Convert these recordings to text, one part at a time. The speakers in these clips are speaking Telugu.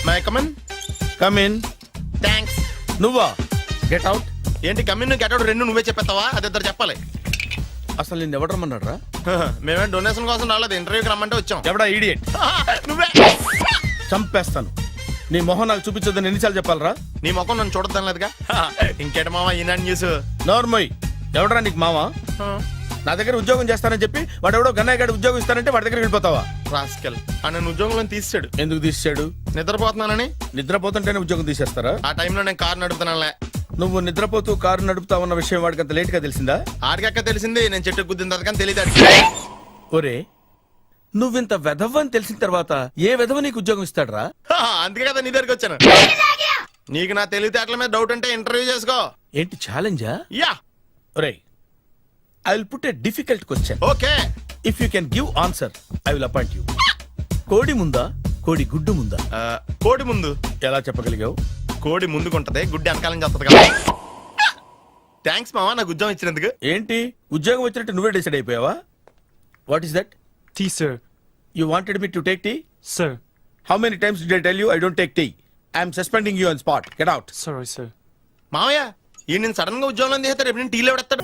My come in. Come in. Thanks. నువ్వా? Get out. ఏంటి కమిన్ గెట్ అవుట్ రెండు నువ్వే చెప్పేస్తావా? అది ఇద్దరు చెప్పాలి. అసలు నేను ఎవడు రమ్మన్నాడు రా? మేమేం డొనేషన్ కోసం రాలేదు, ఇంటర్వ్యూకి రమ్మంటే వచ్చాం. ఎవడా ఈడియట్? నువ్వే. చంపేస్తాను. నీ మొహం నాకు చూపించొద్దని ఎన్నిసార్లు చెప్పాలరా? నీ ముఖం నన్ను చూడద్దాం లేదుగా. ఇంకేట మామ ఈనాడు న్యూస్. నోర్మోయ్. ఎవడరా నీకు మావా? నా దగ్గర ఉద్యోగం చేస్తానని చెప్పి వాడు ఎవడో గన్నయ్య గారి ఉద్యోగం ఇస్తానంటే వాడి దగ్గర వెళ్ళిపోతావా? రాస్కెల్. నన్ను ఉద్యోగంలో తీసాడు. ఎందుకు తీసాడు? నిద్రపోతున్నానని. నిద్రపోతుంటేనే ఉద్యోగం తీసేస్తారా? ఆ టైంలో నేను కారు నడుపుతున్నానులే. నువ్వు నిద్రపోతూ కారు నడుపుతా ఉన్న విషయం వాడికి అంత లేట్ గా తెలిసిందా? ఆడికక్క తెలిసింది, నేను చెట్టు గుద్దిన తర్వాత కానీ తెలియదు. ఒరే, నువ్వింత వెధవని తెలిసిన తర్వాత ఏ వెధవ నీకు ఉద్యోగం ఇస్తాడరా? అందుకే కదా నీ దగ్గరికి వచ్చాను. నీకు నా తెలివితేటల మీద డౌట్ అంటే ఇంటర్వ్యూ చేసుకో. ఏంటి ఛాలెంజా? యా. ఒరే, I will put a difficult question. Okay. If you can give answer I will appoint you. కోడి ముందా, కోడి గుడ్డు ముందా? కోడి ముందు. ఎలా చెప్పగలిగావు? కోడి ముందుకుంటది, గుడ్డి వెనకాలని చేస్తుంది కదా. థ్యాంక్స్ మామా నాకు ఉద్యోగం ఇచ్చినందుకు. ఏంటి ఉద్యోగం వచ్చినట్టు నువ్వే డిసైడ్ అయిపోయావా? What is that? Tea, sir. You wanted me to take tea? Sir. How many times did I tell you I don't take tea? I am suspending you on spot. Get out. Sorry, sir. మామయ్య ఈ నేను సడన్ గా ఉద్యోగంలో తీస్తాడు. రేపు నేను టీలో పెడతాడు.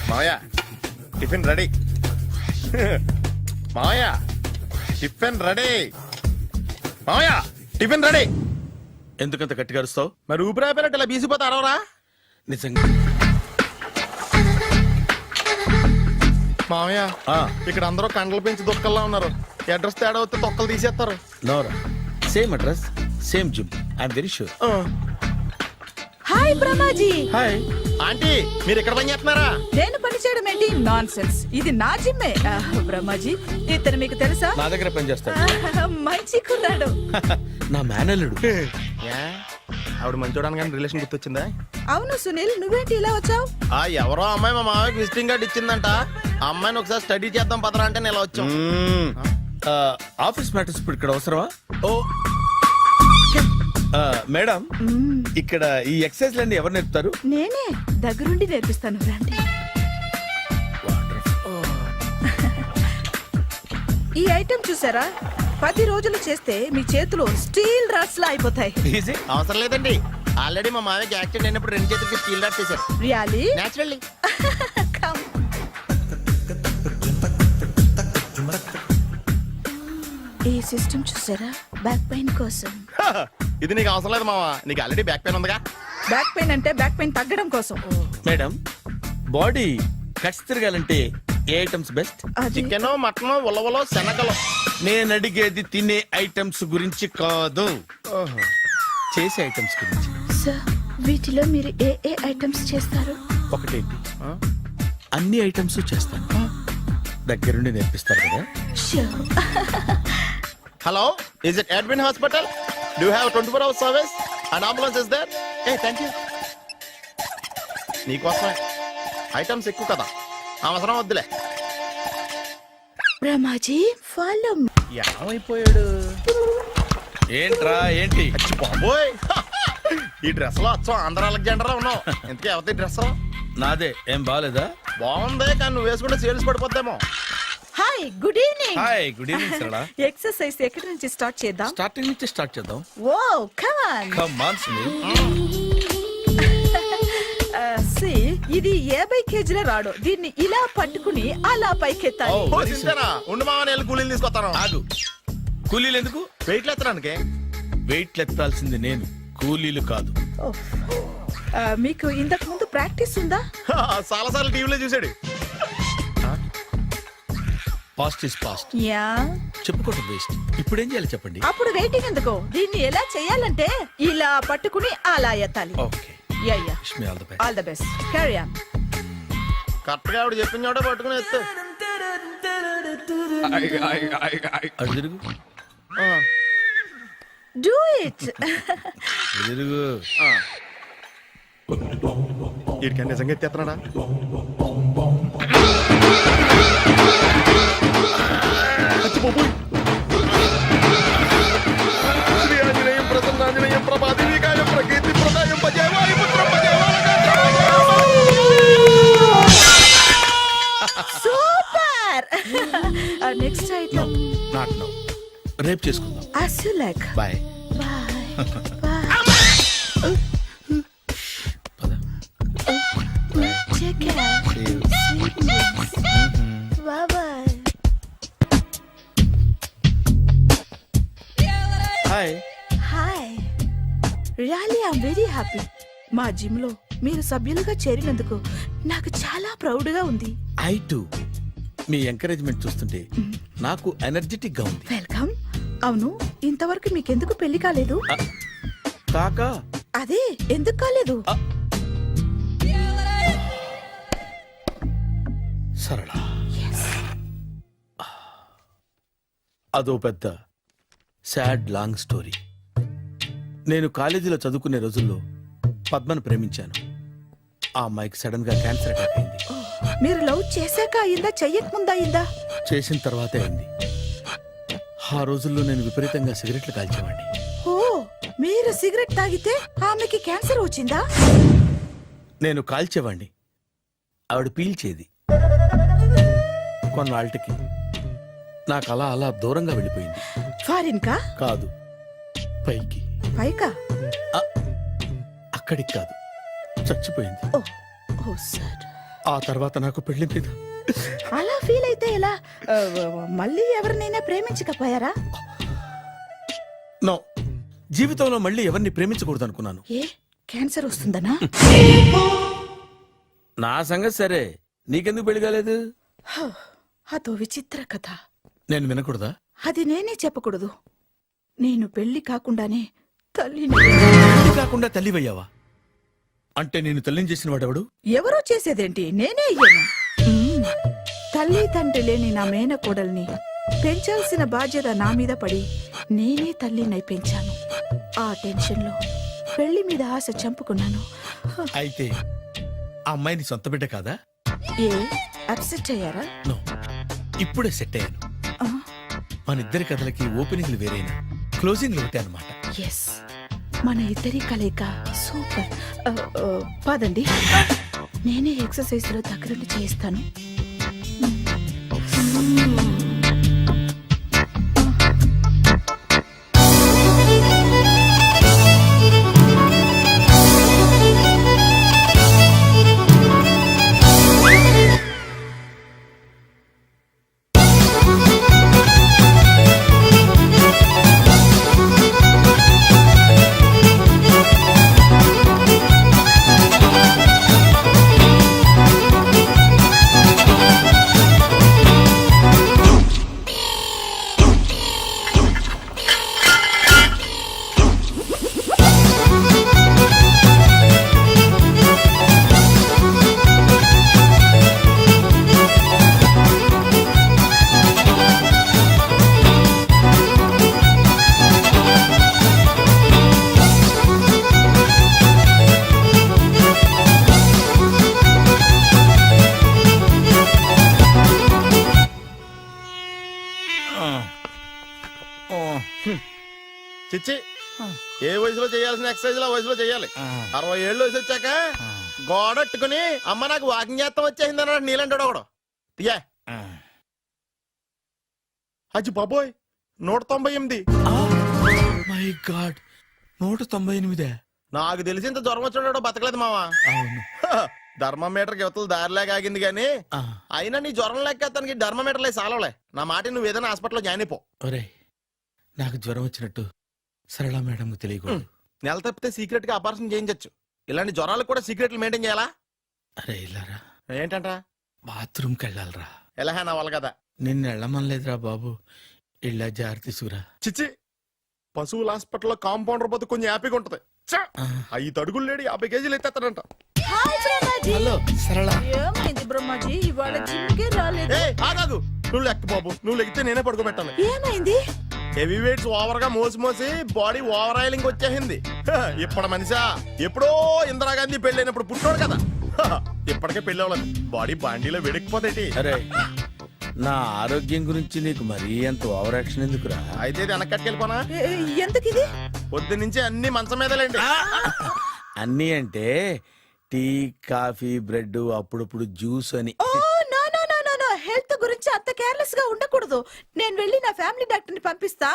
మామయ్య టిఫిన్ రెడీ. మామయ్య టిఫిన్ రెడీ. మామయ్య టిఫిన్ రెడీ. ఎందుకంత గట్టిగా అరుస్తావు? మరి ఊపిరాయిపోయినట్టు ఇలా బీసిపోతే అరవరా? నిజంగా మామయ్య ఇక్కడ అందరూ కండలు పెంచి దుక్కల్లా ఉన్నారు. అడ్రస్ తేడా వస్తే తొక్కలు తీసేస్తారు. నోరా, same address same gym. I'm very sure. Hi Brahmaji. Hi aunty, మీరు ఇక్కడ పని చేస్తున్నారా? నేను పని చేయడం ఏంటి? Nonsense. ఇది నా జిమ్మే. బ్రహ్మాజీ ఇతను మీకు తెలుసా? నా దగ్గర పని చేస్తాడు. మంచి కుర్రాడు. నా మేనల్లుడు. ఆవిడ మంచి చూడడానికి రిలేషన్ గుర్తొచ్చిందా? అవును సునీల్, నువ్వేంటి ఇలా వచ్చావు? ఎవరో అమ్మాయి మా మామయ్యకి విజిటింగ్ కార్డు ఇచ్చిందంట. ఆ అమ్మాయిని ఒకసారి స్టడీ చేద్దాం పదరా అంటే నేను ఇలా వచ్చాం. ఆఫీస్ మ్యాటర్స్ ఇప్పుడు ఇక్కడ అవసరమా? ఓ మేడం, ఇక్కడ ఈ ఎక్సర్సైజ్ లన్నీ ఎవరు నేర్పుతారు? నేనే దగ్గరుండి నేర్పిస్తాను, రండి. ఈ ఐటెం చూసారా? 10 రోజులు చేస్తే మీ చేతులు స్టీల్ రాట్స్ లా అయిపోతాయి. అవసరం లేదండి, ఆల్రెడీ మా మామయ్యకి యాక్సిడెంట్ అయినప్పుడు 2 చేతులకి స్టీల్ రాట్ చేశారు. రియల్లీ? నేచురల్లీ. ఈ సిస్టమ్ చూసారా? బ్యాక్ పెయిన్ కోసం. ఇది నీకు అవసరం లేదు మావా, నీకు ఆల్రెడీ బ్యాక్ పెయిన్ ఉందిగా. బ్యాక్ పెయిన్ అంటే బ్యాక్ పెయిన్ తగ్గడం కోసం. మేడం, బాడీ కట్స్ తిరగాలంటే ఏ ఐటమ్స్ బెస్ట్? చికెన్, మటన్, ఉలవలో, శనగలు. నేను అడిగేది తినే ఐటమ్స్ గురించి కాదు, చేసే ఐటమ్స్ గురించి. సార్, వీటిలో మీరు ఏ ఏ ఐటమ్స్ చేస్తారు? ఒకటేంటి, అన్ని ఐటమ్స్ చేస్తాను. దగ్గరుండి నేర్పిస్తారు కదా. Hello, is it admin hospital? Do have 24 hours service and ambulance is there? Thank you. నీకోసమే. ఐటమ్స్ ఎక్కువ కదా, అవసరం వద్దులే. బ్రహ్మాజీ ఫాలో. ఏమైపోయాడు? ఏంట్రా ఏంటి? అచ్చి బాబోయ్, ఈ డ్రెస్ లో అచ్చం ఆంధ్ర అలెగ్జాండర్ లో ఉన్నావు. ఇంతకీ ఎవరి డ్రెస్? నాదే. ఏం బాగాలేదా? బాగుంది, కానీ నువ్వు వేసుకుంటే సేల్స్ పడిపోద్దేమో. Hi, good evening. Hi, good evening Sarala. Exercise ఎక్కడి నుంచి స్టార్ట్ చేద్దాం? స్టార్టింగ్ నుంచి స్టార్ట్ చేద్దాం. Oh come on. Come on Sunil. ఇది 50 కేజీల రాడు. దీన్ని ఇలా పట్టుకుని అలా పైకెత్తాలి. ఉండు మామ, నేను కూలీలు తీసుకొస్తాను. ఆగు. కూలీలు ఎందుకు? వెయిట్ ఎత్తడానికి. వెయిట్ ఎత్తాల్సింది నేను, కూలీలు కాదు. మీకు ఇంతకు ముందు ప్రాక్టీస్ ఉందా? చాలా సార్లు టీవీలో చూసాడు. Past is past. యా, చెప్పుకోవడం వేస్ట్. ఇప్పుడు ఏం చేయాలి చెప్పండి. అప్పుడు వెయిటింగ్ ఎందుకు? దీన్ని ఎలా చేయాలంటే ఇలా పట్టుకుని అలా ఎత్తాలి. Okay. Yeah yeah. Wish me all the best. All the best. Carry on. Correct గా ఆవిడ చెప్పిన చోట పట్టుకుని ఎత్తు. అటు తిరుగు. Do it. తిరుగు. వీడికి నిజంగా ఎత్తేస్తున్నాడా? శ్రీ ఆంజనేయం ప్రసన్నాంజనేయం ప్రభాదివికాయం ప్రకీర్తి ప్రదాయం భజేవారి పుత్రం super. Next item not no, రేపు చేసుకుందాం. as you like. Bye. Bye. Bye. పద. Take care. See you. Sweet dreams. Bye bye. Hi. Hi. Really I'm very happy. మా జిమ్ లో మీరు సభ్యులుగా చేరినందుకు నాకు చాలా ప్రౌడ్ గా ఉంది. I to. మీ ఎంకరేజ్మెంట్ చూస్తుంటే నాకు ఎనర్జెటిక్ గా ఉంది. వెల్కమ్. అవును, ఇంతవరకు మీకెందుకు పెళ్లి కాలేదు? కాకా అదే ఎందుకు కాలేదు? సరళ, అదో పెద్ద సాడ్ లాంగ్ స్టోరీ. నేను కాలేజీలో చదువుకునే రోజుల్లో పద్మను ప్రేమించాను. ఆ అమ్మాయికి సడన్ గా క్యాన్సర్ అటాక్ అయింది. మీరు లవ్ చేశాక అయిందా, చెయ్యక ముందా అయిందా? చేసిన తర్వాతే అయింది. ఆ రోజుల్లో నేను విపరీతంగా సిగరెట్లు కాల్చేవాడిని. ఓ, మీరు సిగరెట్ తాగితే ఆమెకి క్యాన్సర్ వచ్చిందా? నేను కాల్చేవాణ్ణి, ఆవిడ పీల్చేది. కొన్నాళ్ళకి నాకు అలా అలా దూరంగా వెళ్ళిపోయింది. ఫారిన్ కా? కాదు, పైకి. పైకా? అక్కడికి కాదు, చచ్చిపోయింది. ఓ, ఓ సార్. ఆ తర్వాత నాకు పెళ్లి మీద అలా ఫీల్ అయితే ఎలా? మళ్ళీ ఎవరినైనా ప్రేమించకపోయారా? నో, జీవితంలో మళ్ళీ ఎవరిని ప్రేమించకూడదు అనుకున్నాను. ఏ, క్యాన్సర్ వస్తుందనా? నా సంగతి సరే, నీకెందుకు పెళ్లి కాలేదు? హ, అదో విచిత్ర కథ. నేను వినకూడదా? అది నేనే చెప్పకూడదు. నేను పెళ్లి కాకుండానే తల్లిని. పెళ్లి కాకుండా తల్లివయ్యావా? అంటే నేను తల్లిని చేసిన వాడెవడు? ఎవరో చేసేదేంటి, నేనే అయ్యాను. తల్లి తండ్రి లేని నా మేనకోడల్ని పెంచాల్సిన బాధ్యత నా మీద పడి నేనే తల్లినై పెంచాను. ఆ టెన్షన్ లో పెళ్లి మీద ఆశ చంపుకున్నాను. అయితే ఆ అమ్మాయిని సొంత బిడ్డ కాదా? ఏ, అప్సెట్ అయ్యారా? నో, ఇప్పుడే సెట్ అయ్యాను. మన ఇద్దరి కథలకి ఓపెనింగ్లు వేరైనా క్లోజింగ్లు ఒకటే అనమాట. ఎస్, మన ఇద్దరి కలయిక సూపర్. పదండి, నేనే ఎక్సర్సైజ్ లో దగ్గరుండి చేయిస్తాను. చిచ్చి, ఏ వయసులో చేయాల్సిన ఎక్సర్సైజ్ ఆ వయసులో చేయాలి. 60 ఏళ్ళు వయసు వచ్చాక గోడట్టుకుని అమ్మ నాకు వాకింగ్ చేస్తాం వచ్చేసింది అన్నాడు నీలంటాడు ఒకడు. తీయా అచ్చి బాబోయ్, 198. My God, 198. నాకు తెలిసి ఇంత జ్వరం వచ్చాడో బతకలేదు మావా. అవును. ధర్మమీటర్ యువతలు దారిలాగా ఆగింది గానీ అయినా నీ జ్వరం లెక్క అతనికి ధర్మమీటర్లే సాలవలే. నా మాట నువ్వు ఏదైనా హాస్పిటల్లో జాయిన్ అయిపో. ఒరే, నాకు జ్వరం వచ్చినట్టు సరళ మేడం తెలియకూడదు. నెల తప్పితే సీక్రెట్ గా ఆపరేషన్ చేయించచ్చు. ఇలాంటి జ్వరాలకు కూడా సీక్రెట్లు మెయింటైన్ చేయాలా? అరే ఇల్లారా, ఏంటంట? బాత్రూమ్కి వెళ్ళాలరా. ఎలా నా వాళ్ళ కదా. నిన్ను వెళ్ళమనలేదురా బాబు, ఇళ్ళ జారి తీసుకురా. చిచ్చి, పశువుల హాస్పిటల్లో కాంపౌండర్ పోతే కొంచెం హ్యాపీగా ఉంటది. 5 అడుగులు లేడి 50 కేజీలు ఎత్తేస్తాడంట. హలో సరళ. ఏమైంది బ్రహ్మాజీ, ఇవాళ జిమ్కే రాలేదు? ఆగాదు, నువ్వు లెక్క బాబు. నువ్వు లెక్కితే నేనే పడుకోబెట్టాను. ఏమైంది? హెవీ వెయిట్స్ ఓవర్ గా మోసి బాడీ ఓవర్ ఆయిలింగ్ వచ్చేసింది. ఇప్పుడు మనిషా ఎప్పుడో ఇందిరాగాంధీ పెళ్ళైనప్పుడు పుట్టాడు కదా, ఇప్పటికే పెళ్ళి అవ్వలేదు. బాడీ బాండీలో వెడికిపోతేటి. అరే, నా ఆరోగ్యం గురించి నీకు మరీ అంత ఓవర్ యాక్షన్ ఎందుకురా? అయితే ఇది వెనక్కట్టుకెళ్ళిపోనా? ఎందుకు ఇది? పొద్దు నుంచి అన్ని మంచం మీదలేండి. అన్నీ అంటే టీ, కాఫీ, బ్రెడ్, అప్పుడప్పుడు జ్యూస్ అని. హెల్త్ గురించి అంత కేర్లెస్ గా ఉండకూడదు. నేను వెళ్ళి నా ఫ్యామిలీ డాక్టర్ ని పంపిస్తా.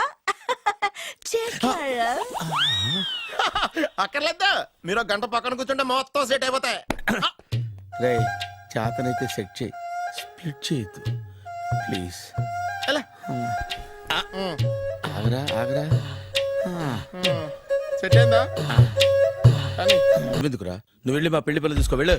చేస్తాడా? అక్కర్లేదు, మీరు ఒక గంట పక్కన కూర్చుంటే మొత్తం సెట్ అయిపోతాయి. రే చేతనైతే సెట్ చేయి, స్ప్లిట్ చేయొద్దు ప్లీజ్. ఎలా? ఆగరా ఆగరా. సెట్ అయిందా? కానీ నువ్వెందుకురా, నువ్వు వెళ్ళి మా పెళ్లి పిల్లలు తీసుకో వెళ్ళు.